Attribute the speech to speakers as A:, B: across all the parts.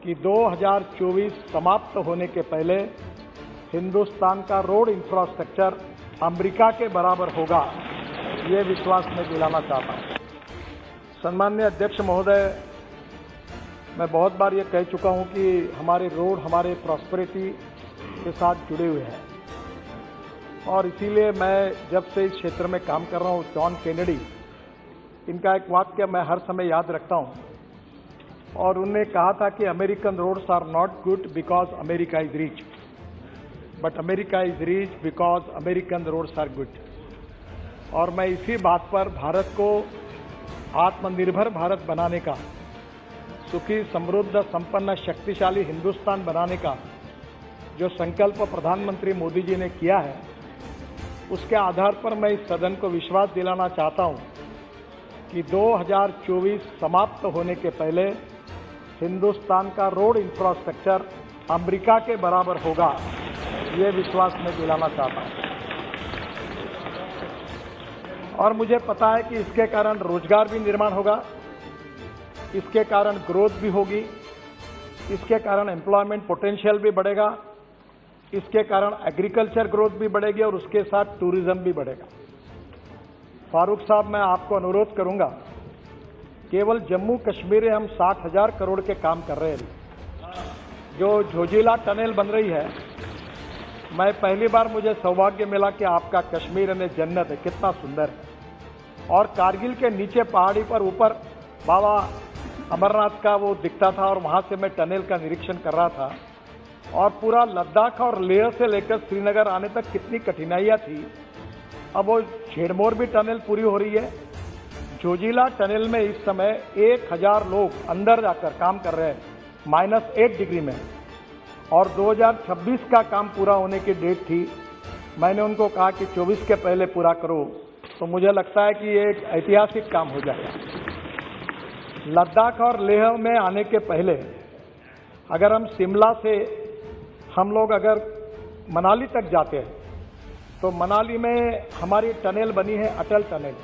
A: कि 2024 समाप्त होने के पहले हिंदुस्तान का रोड इंफ्रास्ट्रक्चर अमेरिका के बराबर होगा, ये विश्वास मैं दिलाना चाहता हूं। सम्माननीय अध्यक्ष महोदय, मैं बहुत बार ये कह चुका हूं कि हमारे रोड हमारे प्रॉस्पेरिटी के साथ जुड़े हुए हैं और इसीलिए मैं जब से इस क्षेत्र में काम कर रहा हूं, जॉन केनेडी, इनका एक वाक्य मैं हर समय याद रखता हूं और उन्होंने कहा था कि American roads are not good because America is rich, but America is rich because American roads are good. और मैं इसी बात पर भारत को आत्मनिर्भर भारत बनाने का, सुखी समृद्ध संपन्न शक्तिशाली हिंदुस्तान बनाने का जो संकल्प प्रधानमंत्री मोदी जी ने किया है, उसके आधार पर मैं इस सदन को विश्वास दिलाना चाहता हूं कि 2024 समाप्त होने के पहले हिंदुस्तान का रोड इंफ्रास्ट्रक्चर अमेरिका के बराबर होगा, ये विश्वास मैं दिलाना चाहता हूं। और मुझे पता है कि इसके कारण रोजगार भी निर्माण होगा, इसके कारण ग्रोथ भी होगी, इसके कारण एम्प्लॉयमेंट पोटेंशियल भी बढ़ेगा, इसके कारण एग्रीकल्चर ग्रोथ भी बढ़ेगी और उसके साथ टूरिज्म भी बढ़ेगा। फारूक साहब, मैं आपको अनुरोध करूंगा, केवल जम्मू कश्मीर में हम 60,000 करोड़ के काम कर रहे हैं। जो झोजिला टनल बन रही है, मैं पहली बार मुझे सौभाग्य मिला कि आपका कश्मीर में जन्नत है, कितना सुंदर है। और कारगिल के नीचे पहाड़ी पर ऊपर बाबा अमरनाथ का वो दिखता था और वहां से मैं टनल का निरीक्षण कर रहा था। और पूरा लद्दाख और लेह से लेकर श्रीनगर आने तक कितनी कठिनाइयां थी। अब वो झेड़मोर भी टनल पूरी हो रही है। जोजिला टनल में इस समय 1000 लोग अंदर जाकर काम कर रहे हैं -8 डिग्री में, और 2026 का काम पूरा होने की डेट थी। मैंने उनको कहा कि 24 के पहले पूरा करो, तो मुझे लगता है कि ये एक ऐतिहासिक काम हो जाएगा। लद्दाख और लेह में आने के पहले अगर हम शिमला से हम लोग अगर मनाली तक जाते हैं, तो मनाली में हमारी टनल बनी है, अटल टनल।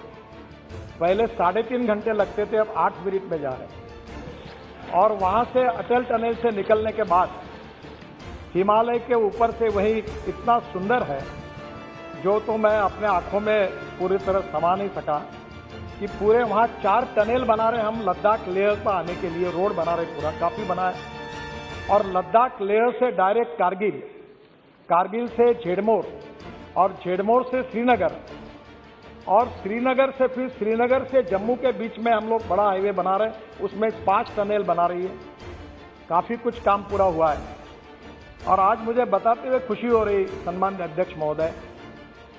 A: पहले 3.5 घंटे लगते थे, अब 8 मिनट में जा रहे हैं। और वहां से अटल टनल से निकलने के बाद हिमालय के ऊपर से वही इतना सुंदर है, जो तो मैं अपने आंखों में पूरी तरह समा नहीं सका, कि पूरे वहां 4 टनल बना रहे हम लद्दाख लेह पर आने के लिए, रोड बना रहे, पूरा काफी बना है। और लद्दाख लेह से डायरेक्ट कारगिल, कारगिल से झेड़मोर, और झेड़मोर से श्रीनगर, और श्रीनगर से फिर श्रीनगर से जम्मू के बीच में हम लोग बड़ा हाईवे बना रहे हैं, उसमें 5 टनल बना रही है। काफी कुछ काम पूरा हुआ है। और आज मुझे बताते हुए खुशी हो रही, सम्माननीय अध्यक्ष महोदय,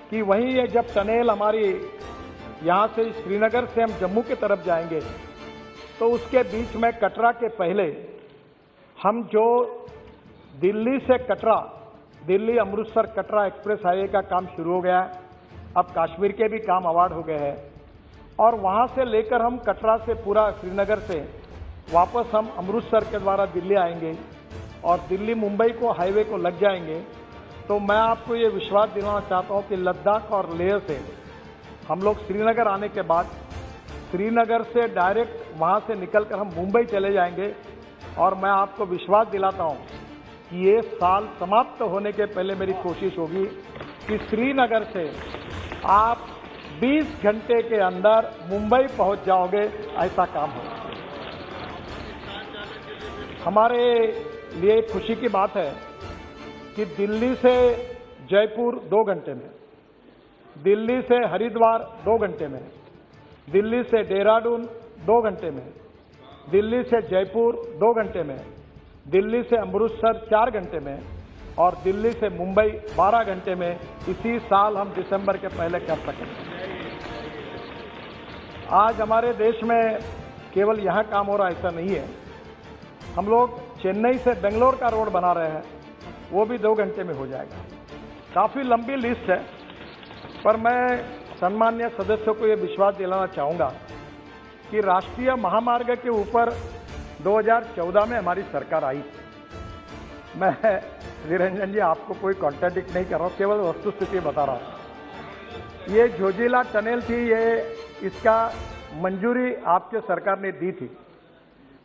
A: कि वहीं ये जब टनल हमारी यहां से श्रीनगर से हम जम्मू की तरफ जाएंगे, तो उसके बीच में कटरा के पहले हम जो दिल्ली से कटरा, दिल्ली अमृतसर कटरा एक्सप्रेस हाईवे का काम शुरू हो गया है। अब कश्मीर के भी काम अवार्ड हो गए हैं, और वहां से लेकर हम कटरा से पूरा श्रीनगर से वापस हम अमृतसर के द्वारा दिल्ली आएंगे और दिल्ली मुंबई को हाईवे को लग जाएंगे। तो मैं आपको ये विश्वास दिलाना चाहता हूं कि लद्दाख और लेह से हम लोग श्रीनगर आने के बाद श्रीनगर से डायरेक्ट वहां से निकलकर हम मुंबई चले जाएंगे। और मैं आपको विश्वास दिलाता हूं कि ये साल समाप्त होने के पहले मेरी कोशिश होगी कि श्रीनगर से आप 20 घंटे के अंदर मुंबई पहुंच जाओगे, ऐसा काम हो। हमारे लिए खुशी की बात है कि दिल्ली से जयपुर 2 घंटे में, दिल्ली से हरिद्वार 2 घंटे में, दिल्ली से देहरादून 2 घंटे में, दिल्ली से जयपुर 2 घंटे में, दिल्ली से अमृतसर 4 घंटे में, और दिल्ली से मुंबई 12 घंटे में इसी साल हम दिसंबर के पहले कर सकेंगे। आज हमारे देश में केवल यहां काम हो रहा ऐसा नहीं है। हम लोग चेन्नई से बेंगलोर का रोड बना रहे हैं, वो भी 2 घंटे में हो जाएगा। काफी लंबी लिस्ट है, पर मैं सम्माननीय सदस्यों को ये विश्वास दिलाना चाहूंगा कि राष्ट्रीय महामार्ग के ऊपर 2014 में हमारी सरकार आई। मैं निरंजन जी आपको कोई कॉन्ट्राडिक्ट नहीं कर रहा हूं, केवल वस्तुस्थिति बता रहा हूं। ये झोजिला टनल थी, ये इसका मंजूरी आपके सरकार ने दी थी।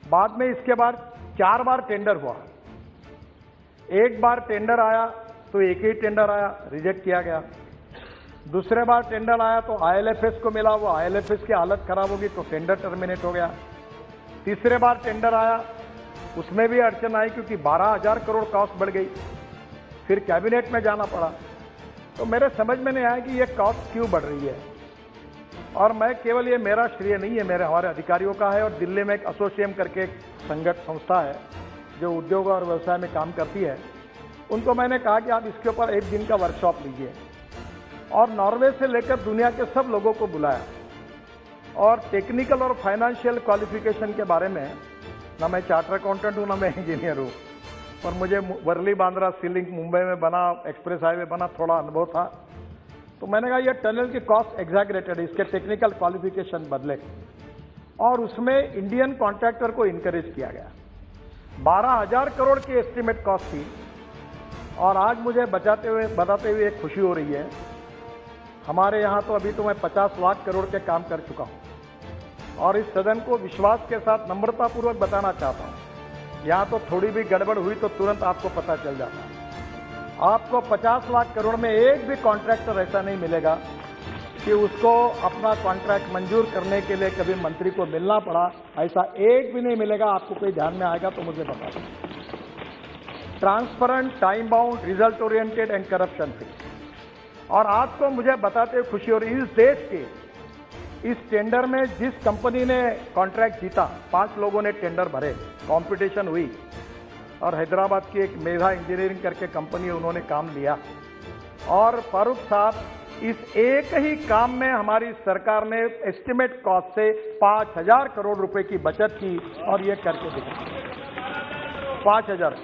A: बाद में इसके बाद 4 बार टेंडर हुआ। एक बार टेंडर आया तो एक ही टेंडर आया, रिजेक्ट किया गया। दूसरे बार टेंडर आया तो आईएलएफएस को मिला, वो आईएलएफएस की हालत खराब होगी तो टेंडर टर्मिनेट हो गया। तीसरे बार टेंडर आया, उसमें भी अड़चन आई क्योंकि 12,000 करोड़ कॉस्ट बढ़ गई। फिर कैबिनेट में जाना पड़ा। तो मेरे समझ में नहीं आया कि ये कॉस्ट क्यों बढ़ रही है। और मैं केवल, ये मेरा श्रेय नहीं है, हमारे अधिकारियों का है। और दिल्ली में एक एसोसिएम करके एक संस्था है जो उद्योग और व्यवसाय में काम करती है, उनको मैंने कहा कि आप इसके ऊपर एक दिन का वर्कशॉप लीजिए। और नॉर्वे से लेकर दुनिया के सब लोगों को बुलाया और टेक्निकल और फाइनेंशियल क्वालिफिकेशन के बारे में, ना मैं चार्टर अकाउंटेंट हूं ना मैं इंजीनियर हूं, और मुझे वर्ली बांद्रा सी लिंक मुंबई में बना, एक्सप्रेस हाईवे बना, थोड़ा अनुभव था। तो मैंने कहा ये टनल की कॉस्ट एग्जैगरेटेड है, इसके टेक्निकल क्वालिफिकेशन बदले। और उसमें इंडियन कॉन्ट्रैक्टर को इनकरेज किया गया। 12,000 करोड़ की एस्टिमेट कॉस्ट थी। और आज मुझे बताते हुए एक खुशी हो रही है, हमारे यहां तो अभी तो मैं 50 लाख करोड़ के काम कर चुका हूं। और इस सदन को विश्वास के साथ नम्रतापूर्वक बताना चाहता हूं, यहां तो थोड़ी भी गड़बड़ हुई तो तुरंत आपको पता चल जाता है। आपको 50 लाख करोड़ में एक भी कॉन्ट्रैक्टर ऐसा नहीं मिलेगा कि उसको अपना कॉन्ट्रैक्ट मंजूर करने के लिए कभी मंत्री को मिलना पड़ा, ऐसा एक भी नहीं मिलेगा। आपको कोई ध्यान में आएगा तो मुझे बता दें। Transparent, time bound, result oriented and corruption free. और आज को मुझे बताते हुए खुशी हो रही है, इस देश के इस टेंडर में जिस कंपनी ने कॉन्ट्रैक्ट जीता, 5 लोगों ने टेंडर भरे, कंपटीशन हुई, और हैदराबाद की एक मेधा इंजीनियरिंग करके कंपनी, उन्होंने काम लिया। और फारूक साहब, इस एक ही काम में हमारी सरकार ने एस्टिमेट कॉस्ट से 5,000 करोड़ रुपए की बचत की, और ये करके दिखाया। 5,000